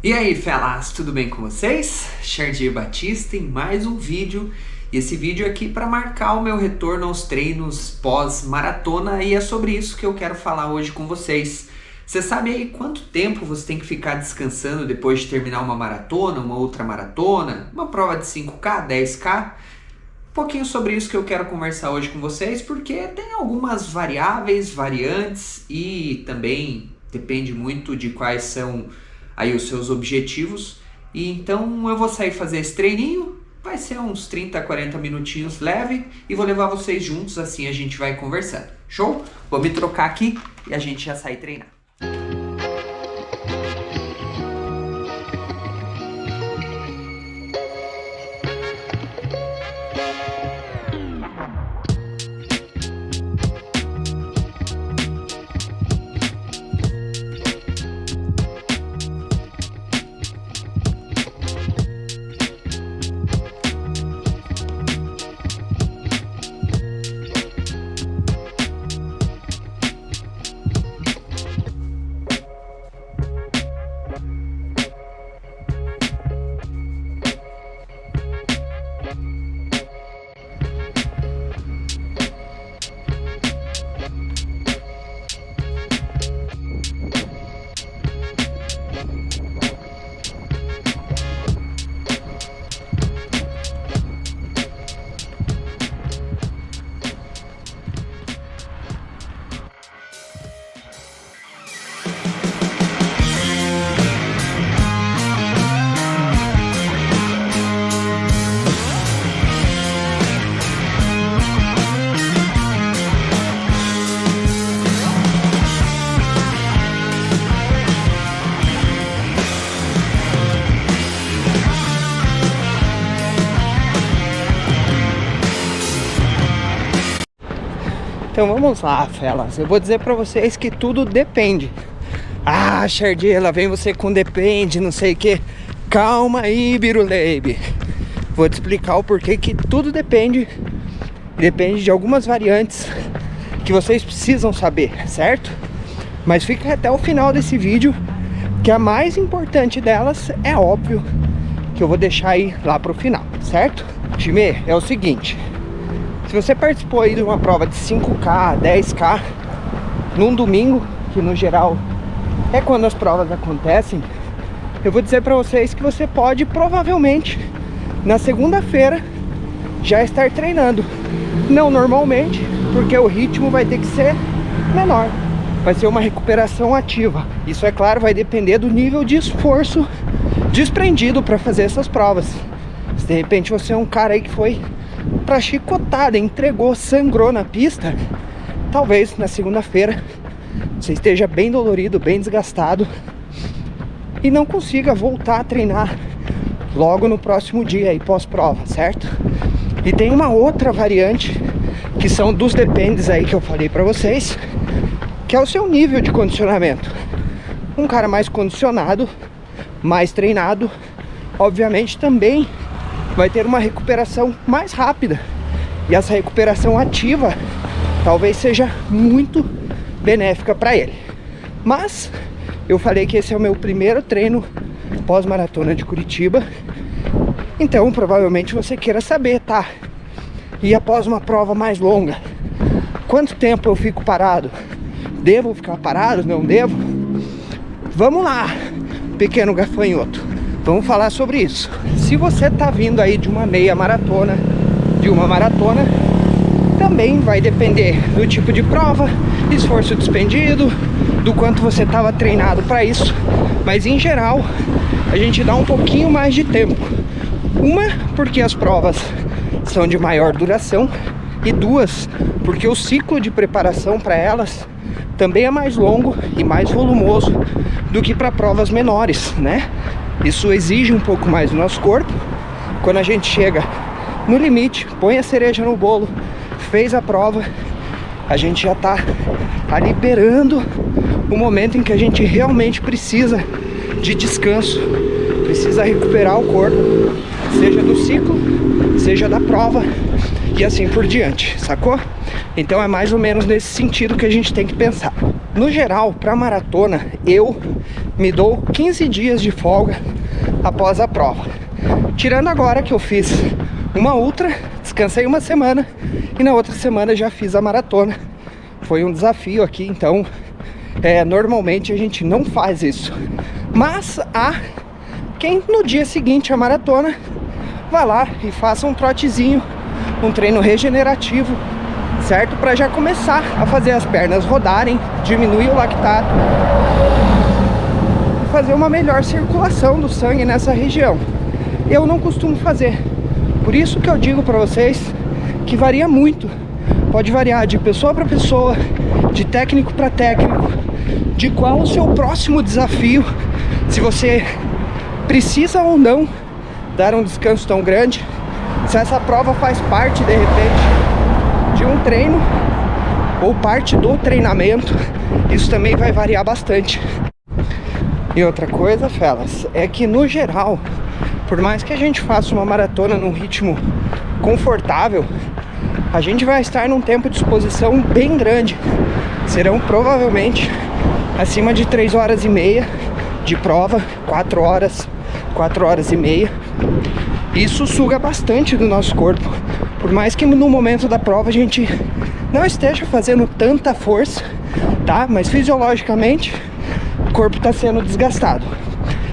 E aí, felas, tudo bem com vocês? Xardier Batista em mais um vídeo. E esse vídeo aqui para marcar o meu retorno aos treinos pós-maratona, e é sobre isso que eu quero falar hoje com vocês. Você sabe aí quanto tempo você tem que ficar descansando depois de terminar uma maratona, uma outra maratona, uma prova de 5K, 10K? Um pouquinho sobre isso que eu quero conversar hoje com vocês, porque tem algumas variáveis, variantes e também depende muito de quais são aí os seus objetivos. E então eu vou sair fazer esse treininho, vai ser uns 30, 40 minutinhos leve e vou levar vocês juntos, assim a gente vai conversando. Show? Vou me trocar aqui e a gente já sai treinar. Então vamos lá, felas. Eu vou dizer pra vocês que tudo depende. Ah, Xardier, lá vem você com depende, não sei o que. Calma aí, Biruleibe. Vou te explicar o porquê que tudo depende. Depende de algumas variantes que vocês precisam saber, certo? Mas fica até o final desse vídeo, que a mais importante delas é óbvio que eu vou deixar aí lá pro final, certo? Time, é o seguinte. Se você participou aí de uma prova de 5K, 10K num domingo, que no geral é quando as provas acontecem, eu vou dizer pra vocês que você pode provavelmente na segunda-feira já estar treinando. Não normalmente, porque o ritmo vai ter que ser menor, vai ser uma recuperação ativa. Isso, é claro, vai depender do nível de esforço desprendido para fazer essas provas. Se de repente você é um cara aí que foi pra chicotada, entregou, sangrou na pista, talvez na segunda-feira você esteja bem dolorido, bem desgastado e não consiga voltar a treinar logo no próximo dia aí pós-prova, certo? E tem uma outra variante, que são dos dependes aí que eu falei pra vocês, que é o seu nível de condicionamento. Um cara mais condicionado, mais treinado, obviamente também vai ter uma recuperação mais rápida. E essa recuperação ativa talvez seja muito benéfica para ele. Mas eu falei que esse é o meu primeiro treino pós-maratona de Curitiba. Então provavelmente você queira saber, tá? E após uma prova mais longa, quanto tempo eu fico parado? Devo ficar parado? Não devo? Vamos lá, pequeno gafanhoto. Vamos falar sobre isso. Se você tá vindo aí de uma meia maratona, de uma maratona, também vai depender do tipo de prova, esforço despendido, do quanto você estava treinado para isso. Mas em geral, a gente dá um pouquinho mais de tempo. Uma, porque as provas são de maior duração, e duas, porque o ciclo de preparação para elas também é mais longo e mais volumoso do que para provas menores, né? Isso exige um pouco mais do nosso corpo. Quando a gente chega no limite, põe a cereja no bolo, fez a prova, a gente já tá liberando o momento em que a gente realmente precisa de descanso, precisa recuperar o corpo, seja do ciclo, seja da prova e assim por diante, sacou? Então é mais ou menos nesse sentido que a gente tem que pensar. No geral, para maratona, eu me dou 15 dias de folga após a prova. Tirando agora que eu fiz uma ultra, descansei uma semana e na outra semana já fiz a maratona. Foi um desafio aqui, então normalmente a gente não faz isso. Mas há quem no dia seguinte à maratona vá lá e faça um trotezinho, um treino regenerativo, certo? Para já começar a fazer as pernas rodarem, diminuir o lactato, fazer uma melhor circulação do sangue nessa região. Eu não costumo fazer, por isso que eu digo para vocês que varia muito. Pode variar de pessoa para pessoa, de técnico para técnico, de qual o seu próximo desafio, se você precisa ou não dar um descanso tão grande, se essa prova faz parte de repente de um treino ou parte do treinamento. Isso também vai variar bastante. E outra coisa, felas, é que no geral, por mais que a gente faça uma maratona num ritmo confortável, a gente vai estar num tempo de exposição bem grande. Serão provavelmente acima de 3 horas e meia de prova, 4 horas e meia. Isso suga bastante do nosso corpo. Por mais que no momento da prova a gente não esteja fazendo tanta força, tá? Mas fisiologicamente o corpo está sendo desgastado.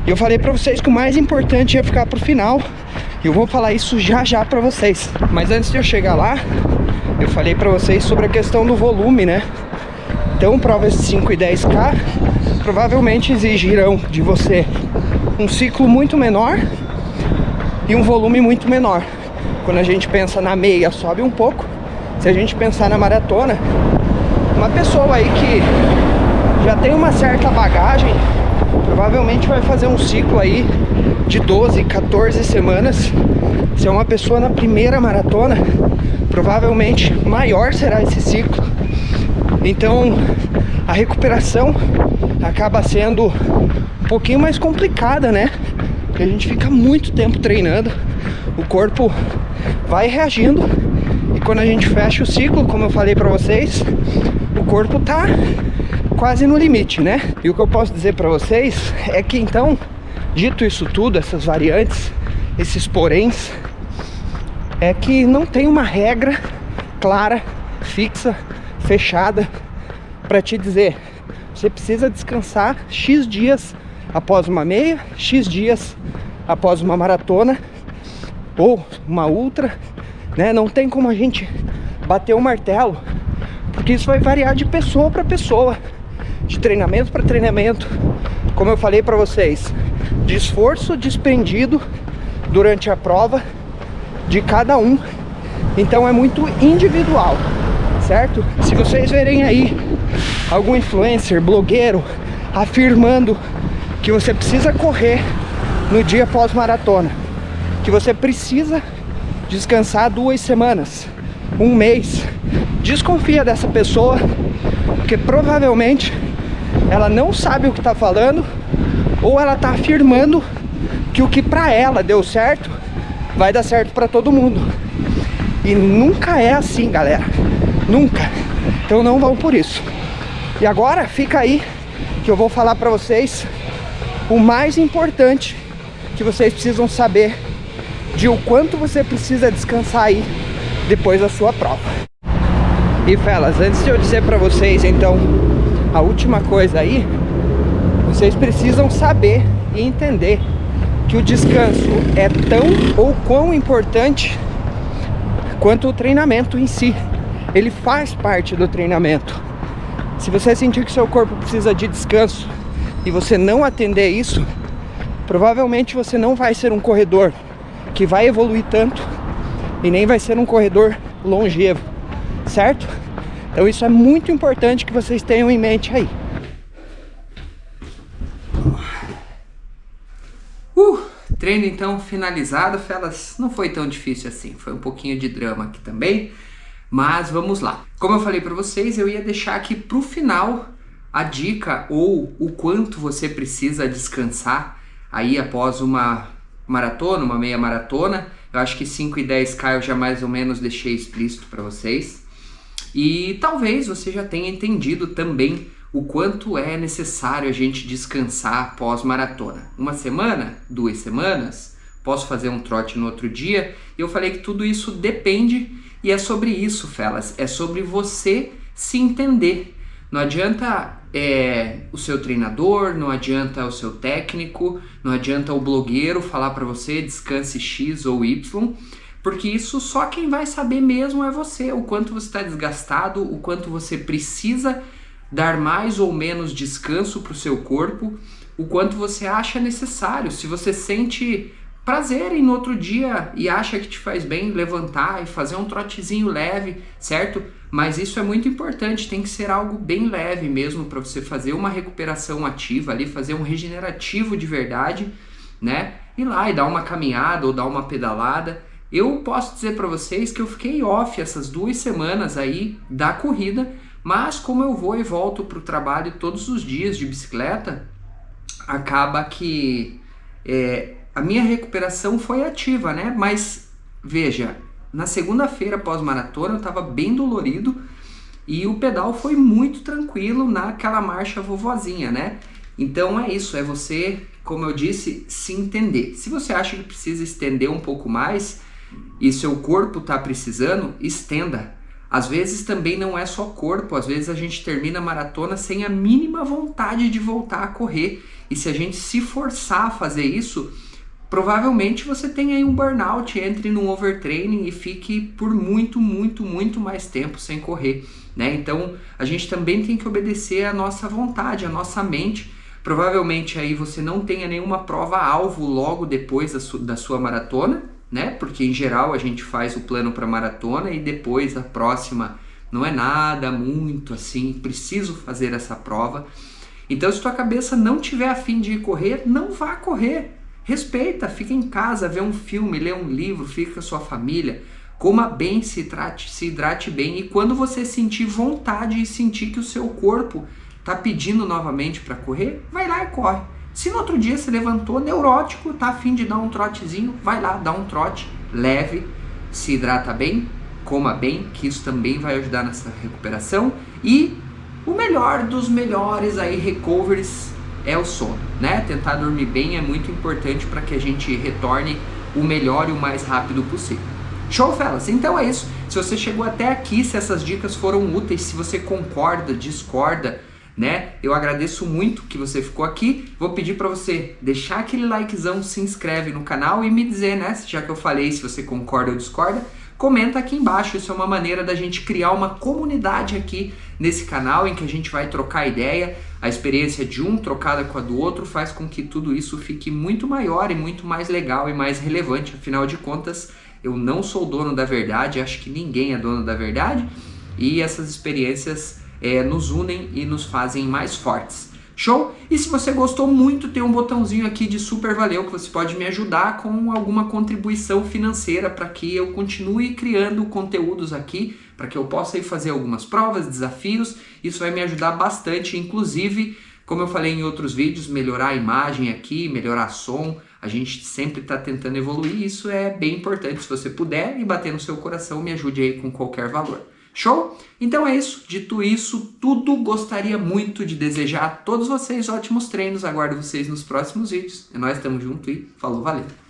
E eu falei pra vocês que o mais importante ia ficar pro final. Eu vou falar isso já pra vocês. Mas antes de eu chegar lá, eu falei pra vocês sobre a questão do volume, né? Então, provas de 5 e 10K provavelmente exigirão de você um ciclo muito menor e um volume muito menor. Quando a gente pensa na meia, sobe um pouco. Se a gente pensar na maratona, uma pessoa aí que já tem uma certa bagagem provavelmente vai fazer um ciclo aí de 12, 14 semanas. Se é uma pessoa na primeira maratona, provavelmente maior será esse ciclo. Então a recuperação acaba sendo um pouquinho mais complicada, né? Porque a gente fica muito tempo treinando, o corpo vai reagindo, e quando a gente fecha o ciclo, como eu falei pra vocês, o corpo tá quase no limite, né? E o que eu posso dizer pra vocês é que então, dito isso tudo, essas variantes, esses poréns, é que não tem uma regra clara, fixa, fechada pra te dizer: você precisa descansar X dias após uma meia, X dias após uma maratona ou uma ultra, né? Não tem como a gente bater o martelo, porque isso vai variar de pessoa para pessoa, de treinamento para treinamento, como eu falei para vocês, de esforço despendido durante a prova de cada um. Então é muito individual, certo? Se vocês verem aí algum influencer, blogueiro afirmando que você precisa correr no dia pós-maratona, que você precisa descansar 2 semanas, 1 mês, desconfia dessa pessoa, porque provavelmente ela não sabe o que está falando, ou ela está afirmando que o que para ela deu certo vai dar certo para todo mundo. E nunca é assim, galera, nunca. Então não vão por isso. E agora fica aí que eu vou falar para vocês o mais importante que vocês precisam saber de o quanto você precisa descansar aí depois da sua prova. E felas, antes de eu dizer pra vocês então a última coisa aí, vocês precisam saber e entender que o descanso é tão ou quão importante quanto o treinamento em si. Ele faz parte do treinamento. Se você sentir que seu corpo precisa de descanso e você não atender isso, provavelmente você não vai ser um corredor que vai evoluir tanto e nem vai ser um corredor longevo, certo? Então isso é muito importante que vocês tenham em mente aí. Treino então finalizado, felas. Não foi tão difícil assim, foi um pouquinho de drama aqui também, mas vamos lá. Como eu falei para vocês, eu ia deixar aqui pro final a dica ou o quanto você precisa descansar aí após uma maratona, uma meia maratona. Eu acho que 5 e 10K eu já mais ou menos deixei explícito para vocês. E talvez você já tenha entendido também o quanto é necessário a gente descansar pós-maratona. 1 semana? 2 semanas? Posso fazer um trote no outro dia? Eu falei que tudo isso depende, e é sobre isso, felas. É sobre você se entender. Não adianta o seu treinador, não adianta o seu técnico, não adianta o blogueiro falar para você descanse X ou Y, porque isso só quem vai saber mesmo é você, o quanto você está desgastado, o quanto você precisa dar mais ou menos descanso para o seu corpo, o quanto você acha necessário. Se você sente prazer em no outro dia e acha que te faz bem levantar e fazer um trotezinho leve, certo? Mas isso é muito importante, tem que ser algo bem leve mesmo para você fazer uma recuperação ativa ali, fazer um regenerativo de verdade, né? Ir lá e dar uma caminhada ou dar uma pedalada. Eu posso dizer para vocês que eu fiquei off essas 2 semanas aí da corrida, mas como eu vou e volto para o trabalho todos os dias de bicicleta, acaba que a minha recuperação foi ativa, né? Mas veja, na segunda-feira pós-maratona eu estava bem dolorido e o pedal foi muito tranquilo naquela marcha vovozinha, né? Então é isso, é você, como eu disse, se entender. Se você acha que precisa estender um pouco mais e seu corpo está precisando, estenda. Às vezes também não é só corpo, às vezes a gente termina a maratona sem a mínima vontade de voltar a correr. E se a gente se forçar a fazer isso, provavelmente você tem aí um burnout, entre num overtraining e fique por muito mais tempo sem correr, né? Então a gente também tem que obedecer à nossa vontade, à nossa mente. Provavelmente aí você não tenha nenhuma prova-alvo logo depois da sua maratona, né? Porque em geral a gente faz o plano para maratona e depois a próxima não é nada muito assim, preciso fazer essa prova. Então se tua cabeça não tiver a fim de ir correr, não vá correr. Respeita, fica em casa, vê um filme, lê um livro, fica com a sua família, coma bem, se hidrate bem, e quando você sentir vontade e sentir que o seu corpo está pedindo novamente para correr, vai lá e corre. Se no outro dia você levantou neurótico, tá a fim de dar um trotezinho, vai lá, dá um trote leve, se hidrata bem, coma bem, que isso também vai ajudar nessa recuperação. E o melhor dos melhores aí recoveries é o sono, né? Tentar dormir bem é muito importante para que a gente retorne o melhor e o mais rápido possível. Show, fellas? Então é isso. Se você chegou até aqui, se essas dicas foram úteis, se você concorda, discorda, né? Eu agradeço muito que você ficou aqui. Vou pedir para você deixar aquele likezão, se inscreve no canal e me dizer, né? Já que eu falei, se você concorda ou discorda, comenta aqui embaixo. Isso é uma maneira da gente criar uma comunidade aqui nesse canal em que a gente vai trocar ideia. A experiência de um trocada com a do outro faz com que tudo isso fique muito maior e muito mais legal e mais relevante. Afinal de contas, eu não sou dono da verdade, acho que ninguém é dono da verdade, e essas experiências nos unem e nos fazem mais fortes. Show? E se você gostou muito, tem um botãozinho aqui de super valeu que você pode me ajudar com alguma contribuição financeira para que eu continue criando conteúdos aqui, para que eu possa ir fazer algumas provas, desafios. Isso vai me ajudar bastante, inclusive, como eu falei em outros vídeos, melhorar a imagem aqui, melhorar som. A gente sempre está tentando evoluir, isso é bem importante. Se você puder e bater no seu coração, me ajude aí com qualquer valor. Show? Então é isso. Dito isso, tudo, gostaria muito de desejar a todos vocês ótimos treinos. Aguardo vocês nos próximos vídeos. E nós estamos juntos e falou, valeu!